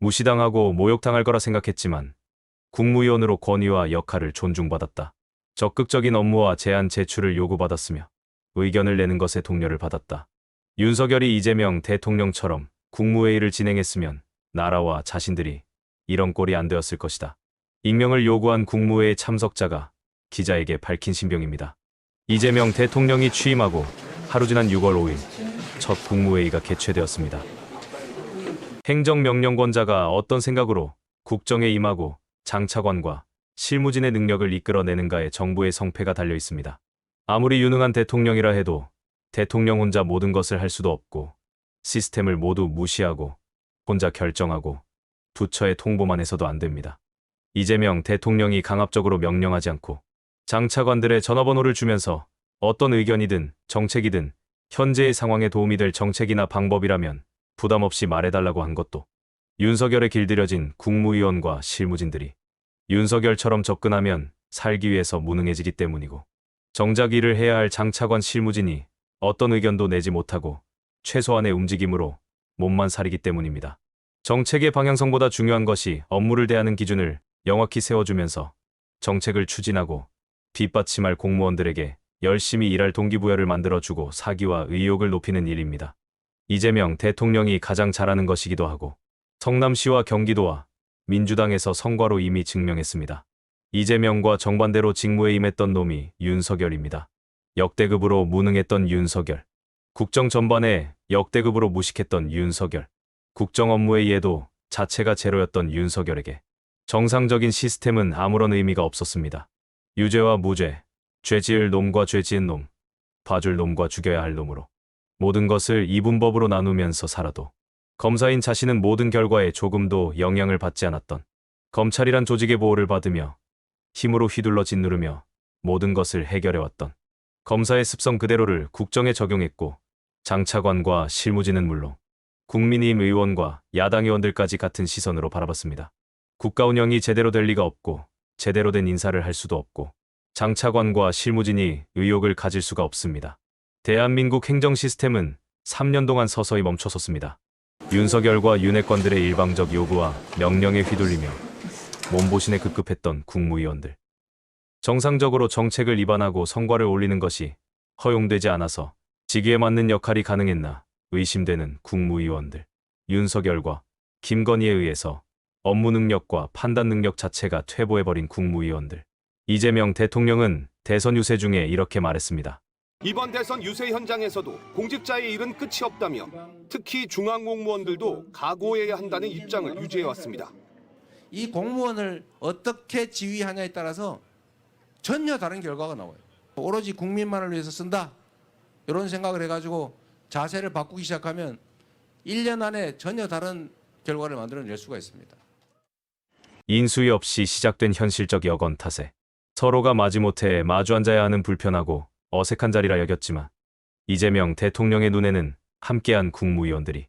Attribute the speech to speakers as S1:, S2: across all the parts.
S1: 무시당하고 모욕당할 거라 생각했지만 국무위원으로 권위와 역할을 존중받았다. 적극적인 업무와 제안 제출을 요구받았으며 의견을 내는 것에 독려를 받았다. 윤석열이 이재명 대통령처럼 국무회의를 진행했으면 나라와 자신들이 이런 꼴이 안 되었을 것이다. 익명을 요구한 국무회의 참석자가 기자에게 밝힌 신병입니다. 이재명 대통령이 취임하고 하루 지난 6월 5일 첫 국무회의가 개최되었습니다. 행정명령권자가 어떤 생각으로 국정에 임하고 장차관과 실무진의 능력을 이끌어내는가에 정부의 성패가 달려 있습니다. 아무리 유능한 대통령이라 해도 대통령 혼자 모든 것을 할 수도 없고 시스템을 모두 무시하고 혼자 결정하고 부처의 통보만 해서도 안 됩니다. 이재명 대통령이 강압적으로 명령하지 않고 장차관들의 전화번호를 주면서 어떤 의견이든 정책이든 현재의 상황에 도움이 될 정책이나 방법이라면 부담 없이 말해달라고 한 것도 윤석열에 길들여진 국무위원과 실무진들이 윤석열처럼 접근하면 살기 위해서 무능해지기 때문이고, 정작 일을 해야 할 장차관 실무진이 어떤 의견도 내지 못하고 최소한의 움직임으로 몸만 사리기 때문입니다. 정책의 방향성보다 중요한 것이 업무를 대하는 기준을 명확히 세워주면서 정책을 추진하고 뒷받침할 공무원들에게 열심히 일할 동기부여를 만들어주고 사기와 의욕을 높이는 일입니다. 이재명 대통령이 가장 잘하는 것이기도 하고 성남시와 경기도와 민주당에서 성과로 이미 증명했습니다. 이재명과 정반대로 직무에 임했던 놈이 윤석열입니다. 역대급으로 무능했던 윤석열. 국정 전반에 역대급으로 무식했던 윤석열. 국정 업무의 이해도 자체가 제로였던 윤석열에게 정상적인 시스템은 아무런 의미가 없었습니다. 유죄와 무죄, 죄 지을 놈과 죄 지은 놈, 봐줄 놈과 죽여야 할 놈으로 모든 것을 이분법으로 나누면서 살아도 검사인 자신은 모든 결과에 조금도 영향을 받지 않았던, 검찰이란 조직의 보호를 받으며 힘으로 휘둘러 짓누르며 모든 것을 해결해왔던 검사의 습성 그대로를 국정에 적용했고, 장차관과 실무진은 물론 국민의힘 의원과 야당 의원들까지 같은 시선으로 바라봤습니다. 국가 운영이 제대로 될 리가 없고 제대로 된 인사를 할 수도 없고 장차관과 실무진이 의욕을 가질 수가 없습니다. 대한민국 행정 시스템은 3년 동안 서서히 멈춰섰습니다. 윤석열과 윤핵관들의 일방적 요구와 명령에 휘둘리며 몸보신에 급급했던 국무위원들. 정상적으로 정책을 입안하고 성과를 올리는 것이 허용되지 않아서 직위에 맞는 역할이 가능했나 의심되는 국무위원들. 윤석열과 김건희에 의해서 업무 능력과 판단 능력 자체가 퇴보해버린 국무위원들. 이재명 대통령은 대선 유세 중에 이렇게 말했습니다.
S2: 이번 대선 유세 현장에서도 공직자의 일은 끝이 없다며 특히 중앙공무원들도 각오해야 한다는 입장을 유지해왔습니다.
S3: 이 공무원을 어떻게 지휘하냐에 따라서 전혀 다른 결과가 나와요. 오로지 국민만을 위해서 쓴다, 이런 생각을 해가지고 자세를 바꾸기 시작하면 1년 안에 전혀 다른 결과를 만들어낼 수가 있습니다.
S1: 인수위 없이 시작된 현실적 여건 탓에 서로가 마지못해 마주 앉아야 하는 불편하고 어색한 자리라 여겼지만 이재명 대통령의 눈에는 함께한 국무위원들이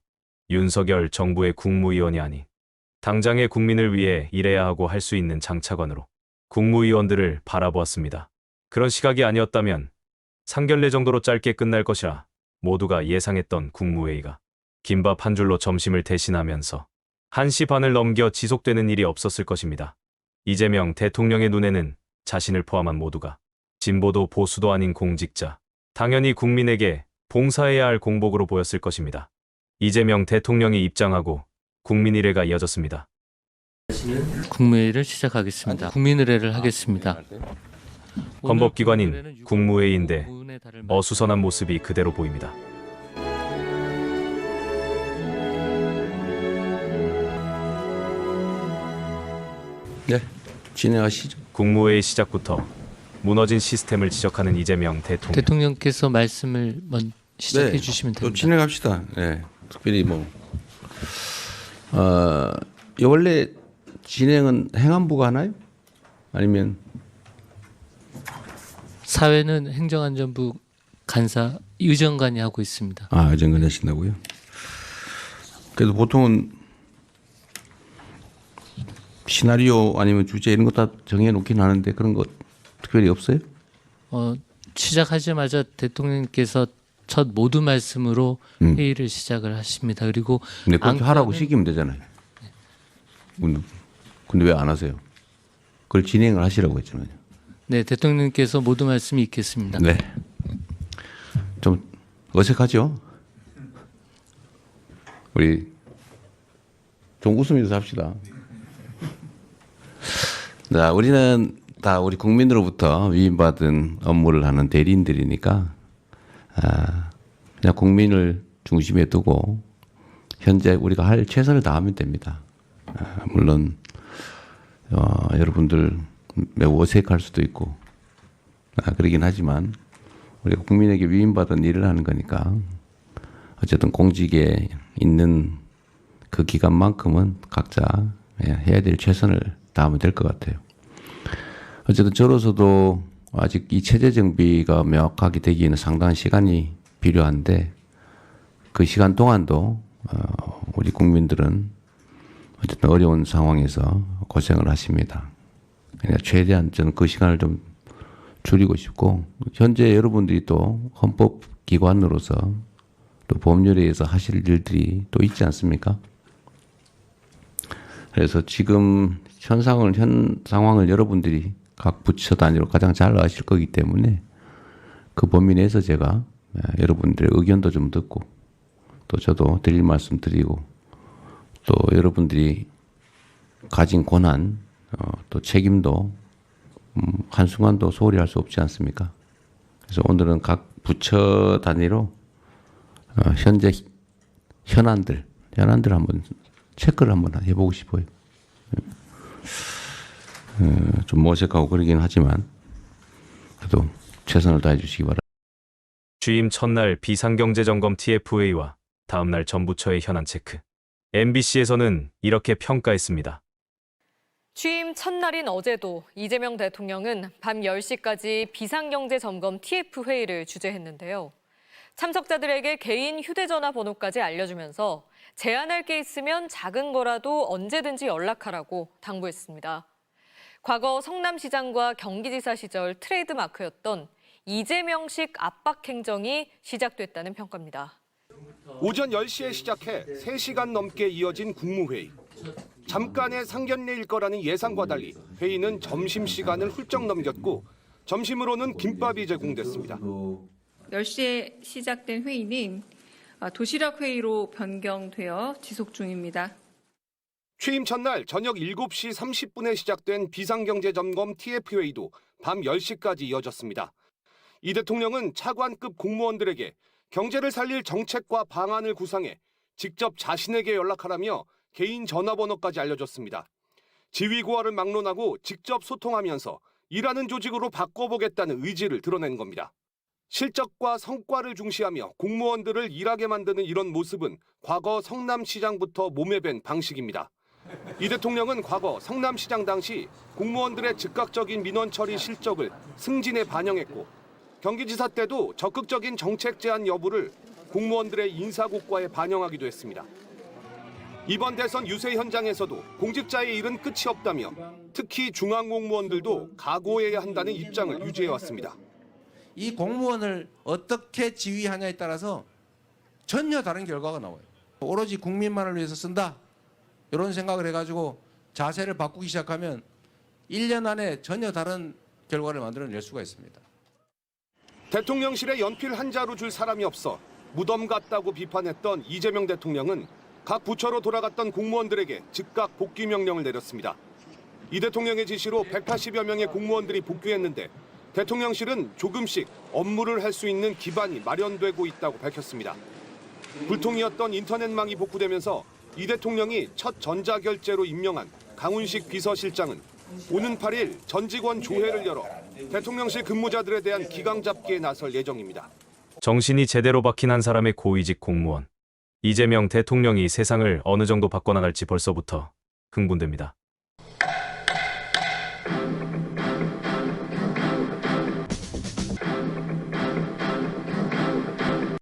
S1: 윤석열 정부의 국무위원이 아닌 당장의 국민을 위해 일해야 하고 할 수 있는 장차관으로 국무위원들을 바라보았습니다. 그런 시각이 아니었다면 상견례 정도로 짧게 끝날 것이라 모두가 예상했던 국무회의가 김밥 한 줄로 점심을 대신하면서 1시 반을 넘겨 지속되는 일이 없었을 것입니다. 이재명 대통령의 눈에는 자신을 포함한 모두가 진보도 보수도 아닌 공직자, 당연히 국민에게 봉사해야 할 공복으로 보였을 것입니다. 이재명 대통령이 입장하고 국민의례가 이어졌습니다.
S4: 국무회의를 시작하겠습니다. 국민의례를 하겠습니다.
S1: 헌법기관인 국무회의인데 어수선한 모습이 그대로 보입니다.
S5: 네, 진행하시죠.
S1: 국무회의 시작부터 무너진 시스템을 지적하는 이재명 대통령.
S4: 대통령께서 말씀을 시작해
S5: 네,
S4: 주시면
S5: 또
S4: 됩니다.
S5: 진행합시다. 네, 특별히 원래 진행은 행안부가 하나요? 아니면
S4: 사회는 행정안전부 간사 의정관이 하고 있습니다.
S5: 의정관 하신다고요? 그래도 보통은 시나리오 아니면 주제 이런 거 다 정해놓긴 하는데 그런 거 특별히 없어요?
S4: 시작하자마자 대통령께서 첫 모두 말씀으로 회의를 시작을 하십니다. 그리고
S5: 네, 그렇게 하라고 시키면 되잖아요. 근데 왜 안 하세요? 그걸 진행을 하시라고 했잖아요.
S4: 네, 대통령께서 모든 말씀이 있겠습니다.
S5: 네. 좀 어색하죠? 우리 좀 웃으면서 합시다. 자, 우리는 다 우리 국민으로부터 위임받은 업무를 하는 대리인들이니까 그냥 국민을 중심에 두고 현재 우리가 할 최선을 다하면 됩니다. 물론 여러분들 매우 어색할 수도 있고 그러긴 하지만 우리가 국민에게 위임받은 일을 하는 거니까 어쨌든 공직에 있는 그 기간만큼은 각자 해야 될 최선을 다하면 될 것 같아요. 어쨌든 저로서도 아직 이 체제 정비가 명확하게 되기에는 상당한 시간이 필요한데 그 시간 동안도 우리 국민들은 어쨌든 어려운 상황에서 고생을 하십니다. 그러니까 최대한 저는 그 시간을 좀 줄이고 싶고 현재 여러분들이 또 헌법기관으로서 또 법률에 의해서 하실 일들이 또 있지 않습니까? 그래서 지금 현 상황을 여러분들이 각 부처 단위로 가장 잘 아실 거기 때문에 그 범위 내에서 제가 여러분들의 의견도 좀 듣고 또 저도 드릴 말씀 드리고 또 여러분들이 가진 권한 또 책임도 한순간도 소홀히 할 수 없지 않습니까? 그래서 오늘은 각 부처 단위로 현재 현안들 한번 체크를 한번 해보고 싶어요. 좀 어색하고 그러긴 하지만 그래도 최선을 다해 주시기 바랍니다.
S1: 취임 첫날 비상경제점검 TF회의와 다음날 전부처의 현안 체크. MBC에서는 이렇게 평가했습니다.
S6: 취임 첫날인 어제도 이재명 대통령은 밤 10시까지 비상경제점검 TF회의를 주재했는데요. 참석자들에게 개인 휴대전화 번호까지 알려주면서 제안할 게 있으면 작은 거라도 언제든지 연락하라고 당부했습니다. 과거 성남시장과 경기지사 시절 트레이드마크였던 이재명식 압박행정이 시작됐다는 평가입니다.
S2: 오전 10시에 시작해 3시간 넘게 이어진 국무회의. 잠깐의 상견례일 거라는 예상과 달리 회의는 점심시간을 훌쩍 넘겼고 점심으로는 김밥이 제공됐습니다.
S7: 10시에 시작된 회의는 도시락 회의로 변경되어 지속 중입니다.
S2: 취임 첫날 저녁 7시 30분에 시작된 비상경제점검 TF회의도 밤 10시까지 이어졌습니다. 이 대통령은 차관급 공무원들에게 경제를 살릴 정책과 방안을 구상해 직접 자신에게 연락하라며 개인 전화번호까지 알려줬습니다. 지위고하를 막론하고 직접 소통하면서 일하는 조직으로 바꿔보겠다는 의지를 드러낸 겁니다. 실적과 성과를 중시하며 공무원들을 일하게 만드는 이런 모습은 과거 성남시장부터 몸에 밴 방식입니다. 이 대통령은 과거 성남시장 당시 공무원들의 즉각적인 민원 처리 실적을 승진에 반영했고 경기지사 때도 적극적인 정책 제안 여부를 공무원들의 인사고과에 반영하기도 했습니다. 이번 대선 유세 현장에서도 공직자의 일은 끝이 없다며 특히 중앙공무원들도 각오해야 한다는 입장을 유지해왔습니다.
S3: 이 공무원을 어떻게 지휘하냐에 따라서 전혀 다른 결과가 나와요. 오로지 국민만을 위해서 쓴다. 이런 생각을 해가지고 자세를 바꾸기 시작하면 1년 안에 전혀 다른 결과를 만들어낼 수가 있습니다.
S2: 대통령실에 연필 한 자루 줄 사람이 없어 무덤 같다고 비판했던 이재명 대통령은 각 부처로 돌아갔던 공무원들에게 즉각 복귀 명령을 내렸습니다. 이 대통령의 지시로 180여 명의 공무원들이 복귀했는데 대통령실은 조금씩 업무를 할 수 있는 기반이 마련되고 있다고 밝혔습니다. 불통이었던 인터넷망이 복구되면서 이 대통령이 첫 전자결제로 임명한 강훈식 비서실장은 오는 8일 전 직원 조회를 열어 대통령실 근무자들에 대한 기강 잡기에 나설 예정입니다.
S1: 정신이 제대로 박힌 한 사람의 고위직 공무원. 이재명 대통령이 세상을 어느 정도 바꿔나갈지 벌써부터 흥분됩니다.